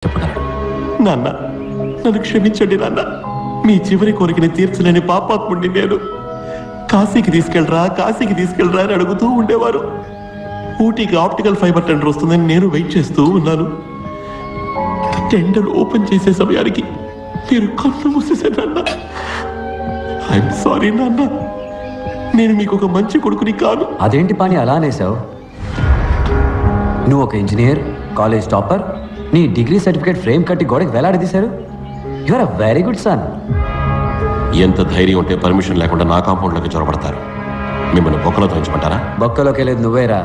చెప్పగలరు. నాన్న, నన్ను క్షమించండి నాన్న. మీ చివరి కోరికని తీర్చలేని పాపాత్ముడిని నేను. కాశీకి తీసుకెళ్ళరా అని అడుగుతూ ఉండేవారు. ఊటీకి ఆప్టికల్ ఫైబర్ టెండర్ వస్తుందని నేను వెయిట్ చేస్తూ ఉన్నాను. టెండర్ ఓపెన్ చేసే సమయానికి మీరు కళ్ళు మూసేశారు నాన్న. ఐఎమ్ సారీ నాన్న. నేను మీకు ఒక మంచి కొడుకుని కాను. అదేంటి పాని అలా అనేసావు? నువ్వు ఒక ఇంజనీర్, కాలేజ్ టాపర్, నీ డిగ్రీ సర్టిఫికేట్ ఫ్రేమ్ కట్టి గోడకి వేలాడదీశారు. You are a very good son. ఎంత ధైర్యం ఉంటే పర్మిషన్ లేకుండా నా కాంపౌండ్లోకి చొరబడతారు? మిమ్మల్ని బొక్కలో తోయించమంటారా? బొక్కలోకి లేదు, నువ్వేరా.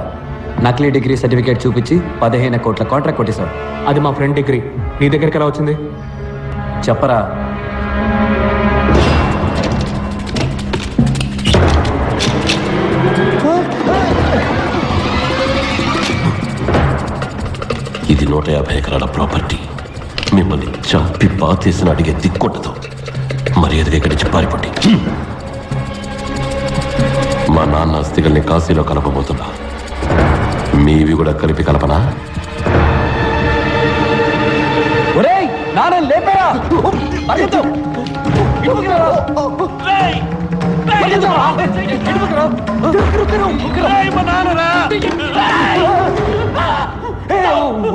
నకిలీ డిగ్రీ సర్టిఫికేట్ చూపించి 15 కోట్ల కాంట్రాక్ట్ కొట్టేశావు. అది మా ఫ్రెండ్ డిగ్రీ. నీ దగ్గరికి ఎలా వచ్చింది? చెప్పరా. ఇది 150 ఎకరాల ప్రాపర్టీ. మిమ్మల్ని చంపి పాతేసిన అడిగే దిక్కొట్టదు. మర్యాదగా ఇక్కడి నుంచి పారిపోండి. మా నాన్న అస్థికల్ని కాశీలో కలపబోతున్నా. మీవి కూడా కలిపి కలపనా? ఒరేయ్, నాన్న లేపరా.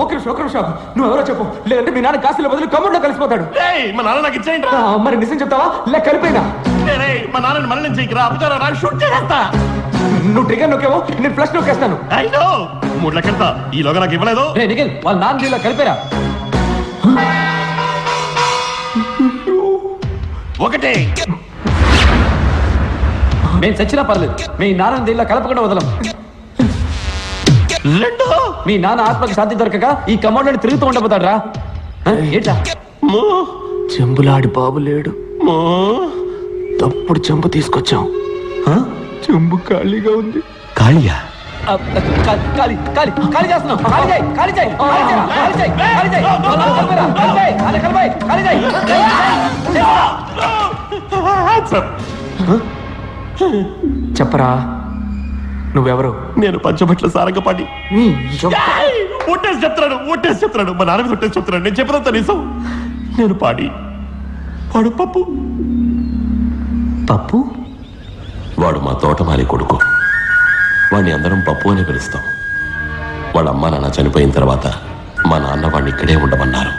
ఒక నిమిషం, నువ్వెవరో చెప్పు, లేదంటే మీ నాన్న కాశీలో బదులు కమ్ముడిలో కలిసిపోతాడు. మా నాన్న నాకు ఇచ్చేయండి. మరి నిజం చెప్తావా లేక కలిపోయినా? మా నాన్నని మరణం చేయకరా, అబుతారా, షూట్ చేస్తా. నువ్వు ట్రిగర్ నొక్కేవో, నేను ఫ్లష్ నొక్కేస్తాను. 3 లెక్కడతా. ఈలోగా నాకు ఇవ్వలేదు. నిఖిల్, వాళ్ళ నాన్న దీనిలో కలిపారా? ఒకటే. మేము చచ్చినా పర్లేదు, మీ నాన్న దీనిలో కలపకుండా వదలం. మీ నాన్న ఆత్మకి శాంతి దొరకక ఈ కమౌండ్ తిరుగుతూ ఉండబోతాడు రా. ఏంటా? చెంబులాడి బాబు లేడు. తప్పుడు చెంబు తీసుకొచ్చాం. చెంబు ఖాళీగా ఉంది. ఖాళీయా? ఖాళీ ఖాళీ ఖాళీ చేస్తున్నాం. ఖాళీ చేయి, ఖాళీ చేయి, ఖాళీ చేయి, ఖాళీ చేయి, ఖాళీ చేయి. కలిపేరా, కలిపేయ్, కలిపేయ్, ఖాళీ చేయి. చెప్పరా, నువ్వెవరు? నేను పంచబట్ల సారంగపాటి. ఒట్టేసి చెప్తున్నాడు. మా నాన్న మీద ఒట్టేసి చెప్తున్నాడు. నేను చెప్పదంతా నిజం. నేను పాడి, వాడు పప్పు. పప్పు? వాడు మా తోటమాలి కొడుకు. వాడిని అందరం పప్పు అని పిలుస్తాం. వాళ్ళ అమ్మ నాన్న చనిపోయిన తర్వాత మా నాన్న వాడిని ఇక్కడే ఉండమన్నారు.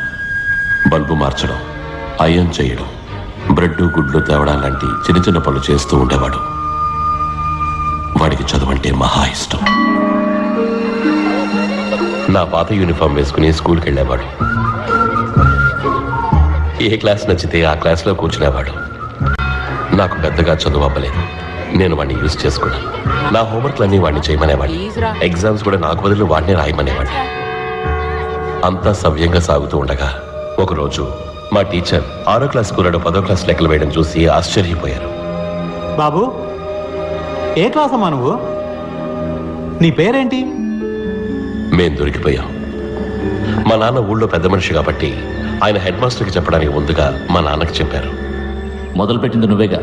బల్బు మార్చడం, అయం చేయడం, బ్రెడ్ గుడ్లు తేవడం లాంటి చిన్న చిన్న పనులు చేస్తూ ఉండేవాడు. వాడికి చదువంటే మహా ఇష్టం. నా పాత యూనిఫామ్ వేసుకుని స్కూల్కి వెళ్ళేవాడు. ఏ క్లాస్ నచ్చితే ఆ క్లాస్లో కూర్చునేవాడు. నాకు పెద్దగా చదువు అవ్వలేదు. నేను వాడిని యూజ్ చేసుకున్నాను. నా హోంవర్క్లన్నీ వాడిని చేయమనేవాడిని. ఎగ్జామ్స్ కూడా నాకు బదులు వాడిని రాయమనేవాడిని. అంతా సవ్యంగా సాగుతూ ఉండగా ఒకరోజు మా టీచర్ 6వ క్లాస్ స్కూల్లో 10వ క్లాస్ లెక్కలు వేయడం చూసి ఆశ్చర్యపోయారు. బాబు, ఏ క్లాస్ అమ్మా నువ్వు? నీ పేరేంటి? మేం దొరికిపోయాం. మా నాన్న ఊళ్ళో పెద్ద మనిషి కాబట్టి ఆయన హెడ్ మాస్టర్కి చెప్పడానికి ముందుగా మా నాన్నకి చెప్పారు. మొదలుపెట్టింది నువ్వేగా,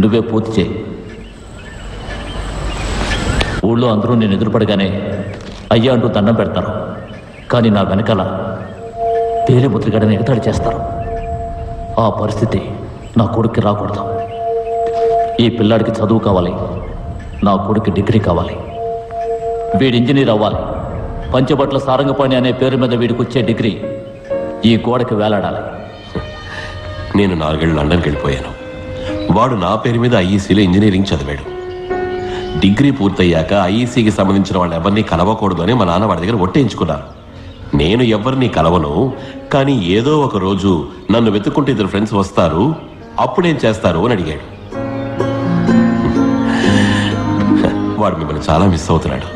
నువ్వే పూర్తి చేయి. ఊళ్ళో అందరూ నేను ఎదురుపడగానే అయ్యా అంటూ దండం పెడతారు. కానీ నా వెనకాల తేలి ముద్రగడని ఎగతాళి చేస్తారు. ఆ పరిస్థితి నా కొడుక్కి రాకూడదు. ఈ పిల్లాడికి చదువు కావాలి, నా కొడుక్కి డిగ్రీ కావాలి. వీడి ఇంజనీర్ అవ్వాలి. పంచబట్ల సారంగపాణి అనే పేరు మీద వీడికి వచ్చే డిగ్రీ ఈ గోడకి వేలాడాలి. నేను 4 ఏళ్ళు లండన్కి వెళ్ళిపోయాను. వాడు నా పేరు మీద ఐఈసీలో ఇంజనీరింగ్ చదివాడు. డిగ్రీ పూర్తయ్యాక ఐఈసీకి సంబంధించిన వాళ్ళు ఎవరిని కలవకూడదు అని మా నాన్న వాడి దగ్గర ఒట్టేయించుకున్నారు. నేను ఎవరిని కలవను, కానీ ఏదో ఒక రోజు నన్ను వెతుక్కుంటే 2 ఫ్రెండ్స్ వస్తారు, అప్పుడేం చేస్తారు అని అడిగాడు. వాడు మిమ్మల్ని చాలా మిస్ అవుతున్నాడు.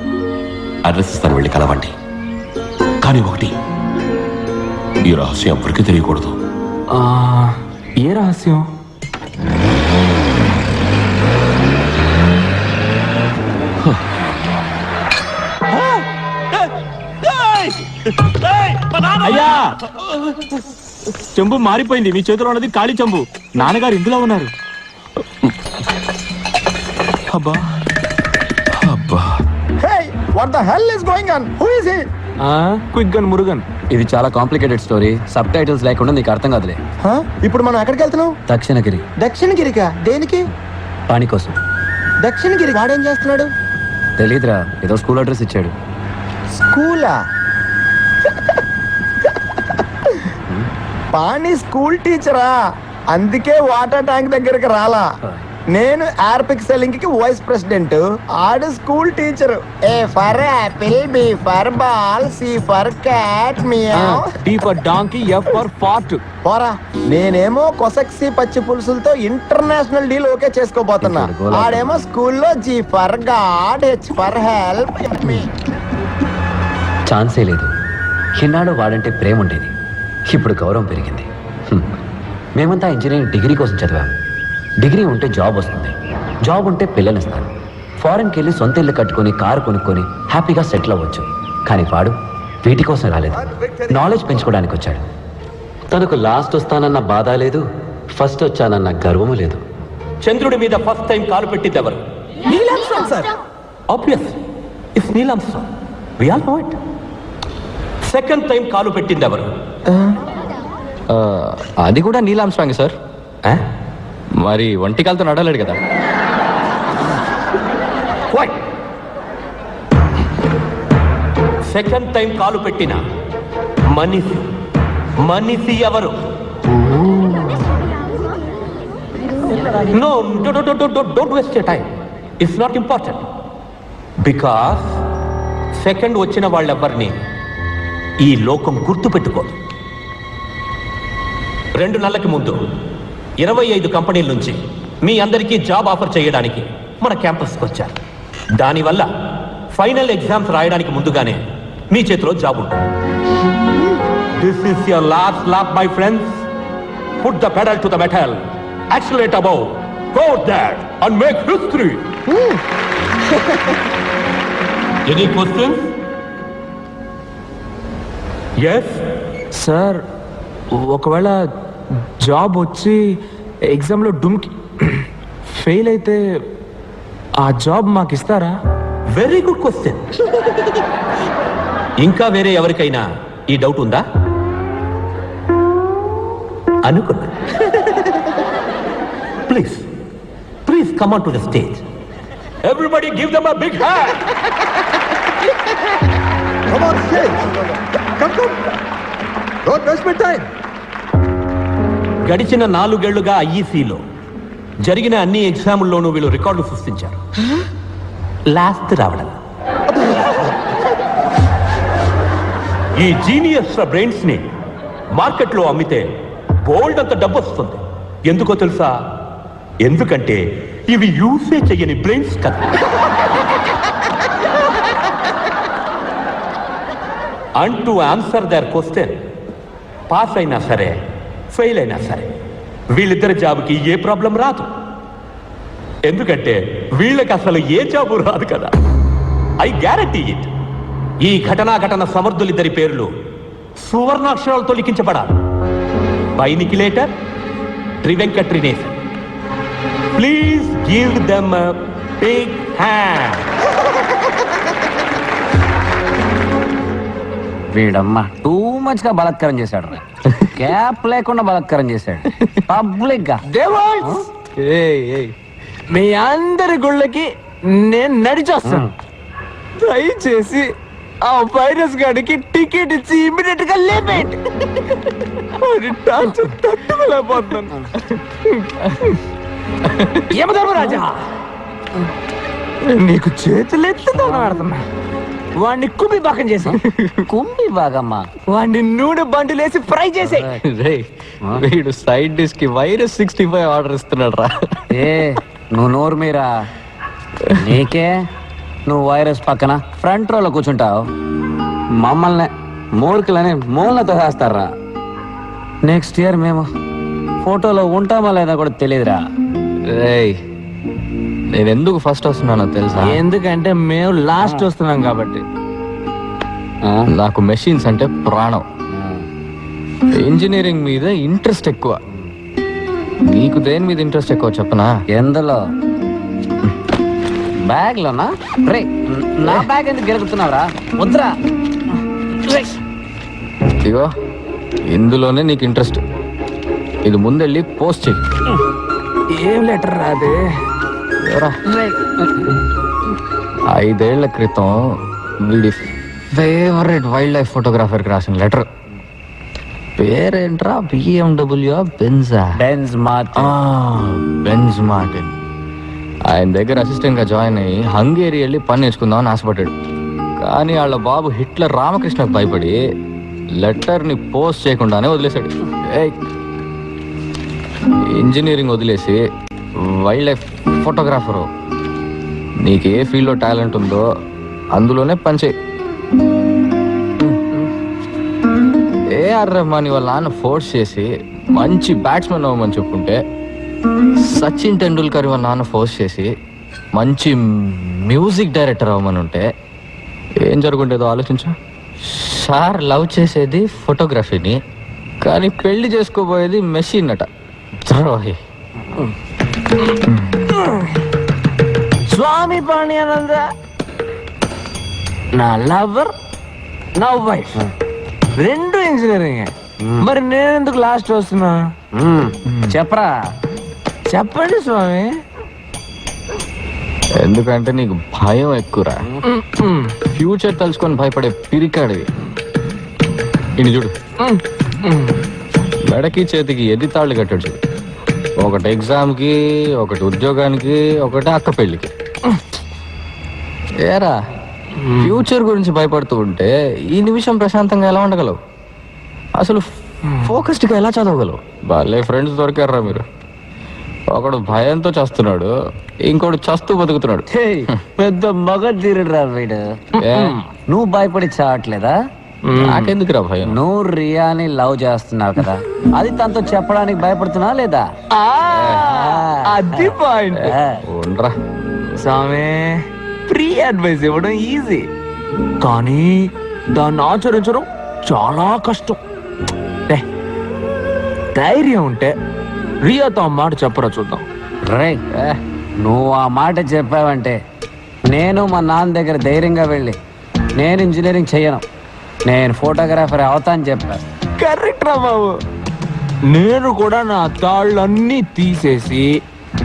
అడ్రస్ ఇస్తాను, వెళ్ళి కలవండి. కానీ ఒకటి, ఈ రహస్యం ఎవరికి తెలియకూడదు. ఏ రహస్యం? అయ్యా, చెంబు మారిపోయింది. మీ చేతిలో ఉన్నది ఖాళీ చెంబు. నాన్నగారు ఇందులో ఉన్నారు. అబ్బా అబ్బా. Hey, what the hell is going on? Who is he? Quick gun Murugan. ఇది చాలా కాంప్లికేటెడ్ స్టోరీ, సబ్ టైటిల్స్ లేకుండా నీకు అర్థం కాదులే. ఇప్పుడు మనం ఎక్కడికి వెళ్తున్నాం? దక్షిణగిరి. దక్షిణగిరికా? దేనికి? పని కోసం. దక్షిణగిరి వాడేం చేస్తున్నాడు? తెలీదురా, ఏదో స్కూల్ అడ్రస్ ఇచ్చాడు. స్కూలా? పాణి స్కూల్ టీచరా, అందుకే వాటర్ ట్యాంక్ దగ్గరికి రాలా. నేను ఎయిర్ పిక్సెలింగ్ కి వైస్ ప్రెసిడెంట్, ఆడు school teacher. A for apple, B for ball, C for cat, meow. D for donkey, F for fart. పోరా, నేనేమో కొసక్సి పచ్చి పులుసులతో ఇంటర్నేషనల్ డీల్ ఓకే చేసుకోబోతున్నా. ఆడేమో స్కూల్లో G for god, H for help. ఛాన్సే లేదు. చిన్నాడు వాడంటే ప్రేమ ఉండేది, ఇప్పుడు గౌరవం పెరిగింది. మేమంతా ఇంజనీరింగ్ డిగ్రీ కోసం చదివాం. డిగ్రీ ఉంటే జాబ్ వస్తుంది, జాబ్ ఉంటే పిల్లనిస్తాను. ఫారెన్కి వెళ్ళి సొంత ఇల్లు కట్టుకొని కారు కొనుక్కొని హ్యాపీగా సెటిల్ అవ్వచ్చు. కానీ వాడు వీటి కోసం రాలేదు, నాలెడ్జ్ పెంచుకోవడానికి వచ్చాడు. తనకు లాస్ట్ వస్తానన్న బాధ లేదు, ఫస్ట్ వచ్చానన్న గర్వము లేదు. చంద్రుడి మీద ఫస్ట్ టైం కాలు పెట్టింది ఎవరు? Obvious, it's Neil Armstrong. We all know it. Second time కాలు పెట్టింది ఎవరు? అది కూడా నీల్ ఆర్మ్స్ట్రాంగ్ సార్. మరి ఒంటికాలతో నడవలేడు కదా. సెకండ్ టైం కాలు పెట్టిన మనిషి మనిషి ఎవరు? No, don't waste your time. It's not important. Because second వచ్చిన వాళ్ళెవ్వరిని ఈ లోకం గుర్తుపెట్టుకోదు. 2 నెలలకి ముందు 25 కంపెనీల నుంచి మీ అందరికీ జాబ్ ఆఫర్ చేయడానికి మన క్యాంపస్కి వచ్చారు. దానివల్ల ఫైనల్ ఎగ్జామ్స్ రాయడానికి ముందుగానే మీ చేతిలో జాబ్ ఉంటుంది. This is your last lap my friends. Put the pedal to the metal, accelerate above, go there and make history. Any questions? yes sir, ఒకవేళ జాబ్ వచ్చి ఎగ్జామ్లో డుమ్కి ఫెయిల్ అయితే ఆ జాబ్ మాకు ఇస్తారా? Very good question. ఇంకా వేరే ఎవరికైనా ఈ డౌట్ ఉందా అనుకున్నా? Please please come on to the stage. Everybody give them a big hand. Come on stage. Come. Don't waste my time. గడిచిన 4 ఏళ్లుగా ఐఈసీలో జరిగిన అన్ని ఎగ్జాముల్లోనూ వీళ్ళు రికార్డు సృష్టించారు. లాస్ట్ రావడం. ఈ జీనియస్ బ్రెయిన్స్ ని మార్కెట్లో అమ్మితే బోల్డ్ అంత డబ్బు వస్తుంది. ఎందుకో తెలుసా? ఎందుకంటే ఇవి యూసే చెయ్యని బ్రెయిన్స్ కదా. And to answer their question, pass అయినా సరే ఫెయిల్ అయినా సరే వీళ్ళిద్దరి జాబ్కి ఏ ప్రాబ్లం రాదు. ఎందుకంటే వీళ్ళకి అసలు ఏ జాబు రాదు కదా. I guarantee it. ఈ ఘటన సమర్థులిద్దరి పేర్లు సువర్ణాక్షరాలతో లిఖించబడాలి. బై నిఖిలేటర్, త్రివెంకట్ త్రినేశన్. Please give them a big hand. వీడమ్మ టూ మచ్ గా బలాత్కారం చేశాడు. క్యాప్ లేకుండా బలాత్కారం చేశాడు పబ్లిక్ గా. మీ అందరి గుళ్ళకి నేను నడిచొస్తాను. దయచేసి ఆ వైరస్ గాడికి టికెట్ ఇచ్చి ఇమీడియట్ గా లేపేయండి. తట్టుకోలేకపోతున్నాను. యమధర్మరాజా, నీకు చేతులెత్తి ఆడుతున్నా. వాడిని కుంభి భాగం చేసి కుంభి భాగమ్మా, వాడిని నూనె బండిలేసి ఫ్రై చేసే. వీడు సైడ్ డిష్ కి వైరస్ 65 ఆర్డర్ ఇస్తున్నాడు రా. ఏ నువ్వు నోరు మీరా, నీకే నువ్వు వైరస్ పక్కన ఫ్రంట్ రోలో కూర్చుంటావు. మమ్మల్ని మూర్ఖులని మూలతో చేస్తారా. నెక్స్ట్ ఇయర్ మేము ఫోటోలో ఉంటామా లేదా కూడా తెలియదురా. నేను ఎందుకు ఫస్ట్ వస్తున్నానో తెలుసా? ఎందుకంటే మేము లాస్ట్ వస్తున్నాం కాబట్టి. నాకు మెషిన్స్ అంటే ప్రాణం. ఇంజనీరింగ్ మీద ఇంట్రెస్ట్ ఎక్కువ. నీకు దేని మీద ఇంట్రెస్ట్ ఎక్కువ చెప్పనా? ఎందులో? బ్యాగ్ లోనా? రే నా బ్యాగ్ ఎందుకు గెలుగుతున్నావురా? వద్దురా. ఇగో ఇందులోనే నీకు ఇంట్రెస్ట్. ఇది ముందెళ్ళి పోస్ట్ చెయ్యి. ఏం లెటర్ రాదే? ఎవరా? 5 ఏళ్ల క్రితం వీడి ఫేవరెట్ వైల్డ్ లైఫ్ ఫోటోగ్రాఫర్కి రాసిన లెటర్. పేరేంట్రా? BMW బెంజా? Benz Benz Martin. ఆయన దగ్గర అసిస్టెంట్ గా జాయిన్ అయ్యి హంగేరి వెళ్ళి పని నేర్చుకుందామని ఆశపడ్డాడు. కానీ వాళ్ళ బాబు హిట్లర్ రామకృష్ణకు భయపడి లెటర్ని పోస్ట్ చేయకుండానే వదిలేశాడు. ఇంజనీరింగ్ వదిలేసి వైల్డ్ లైఫ్ ఫోటోగ్రాఫరు. నీకు ఏ ఫీల్డ్లో టాలెంట్ ఉందో అందులోనే పనిచేయి. ఏఆర్ రెహమాన్ వాళ్ళ నాన్న ఫోర్స్ చేసి మంచి బ్యాట్స్మెన్ అవ్వమని చెప్పుకుంటే, సచిన్ టెండూల్కర్ వాళ్ళ నాన్న ఫోర్స్ చేసి మంచి మ్యూజిక్ డైరెక్టర్ అవ్వమని ఉంటే ఏం జరుగుండేదో ఆలోచించు. సార్ లవ్ చేసేది ఫోటోగ్రఫీని, కానీ పెళ్లి చేసుకోబోయేది మెషిన్ అట. ద్రోహి. స్వామి పాణ్యానంద నా లవర్, నా వైఫ్ రెండు ఇంజనీరింగ్. మరి నేనెందుకు లాస్ట్ వస్తున్నా? చెప్పరా. చెప్పండి స్వామి. ఎందుకంటే నీకు భయం ఎక్కువరా. ఫ్యూచర్ తలుచుకొని భయపడే పిరికాడివి. ఇటు చూడు, మెడకి చేతికి ఎన్ని తాళ్ళు కట్టాడు చూడు. ఒకటి ఎగ్జామ్కి, ఒకటి ఉద్యోగానికి, ఒకటి అక్క పెళ్ళికి. ఏరా, ఫ్యూచర్ గురించి భయపడుతూ ఉంటే ఈ నిమిషం ప్రశాంతంగా ఎలా ఉండగలవు? అసలు ఫోకస్డ్గా ఎలా చదవగలవు? భలే ఫ్రెండ్స్ దొరికారా మీరు. ఒకడు భయంతో చస్తున్నాడు, ఇంకోడు చస్తూ బతుకుతున్నాడు. పెద్ద మగధీరుడు రా వీడు. నువ్వు భయపడి చావట్లేదా? నాకెందుకురా భయం? నువ్వు రియాని లవ్ చేస్తున్నావు కదా, అది తనతో చెప్పడానికి భయపడుతున్నా లేదా? అది పాయింట్. ఉండరా స్వామి, ఫ్రీ అడ్వైస్ ఇవ్వడం ఈజీ, కానీ దాన్ని ఆచరించడం చాలా కష్టం. ధైర్యం ఉంటే రియాతో ఆ మాట చెప్పరా చూద్దాం. రే, నువ్వు ఆ మాట చెప్పావంటే నేను మా నాన్న దగ్గర ధైర్యంగా వెళ్ళి నేను ఇంజనీరింగ్ చెయ్యను, నేను ఫోటోగ్రాఫర్ అవుతాను చెప్పా. కరెక్ట్ రా బాబు. నేను కూడా నా తాళ్ళన్నీ తీసేసి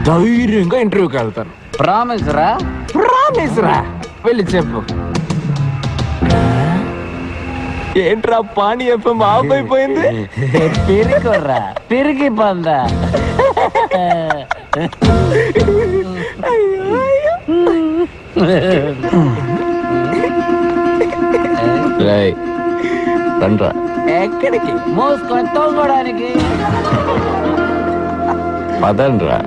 ధైర్యంగా ఇంటర్వ్యూకి వెళ్తాను. ప్రామిస్ రా. ప్రామిస్ రా. వెళ్ళి చెప్పు. ఏంట్రా పాణి ఎఫ్ఎం ఆఫ్ అయిపోయింది? పిరికొర్రా, పిరికి పందా. రండ్రా. ఎక్కడికి? మోసుకొని తోలుకోవడానికి. పదండ్రా.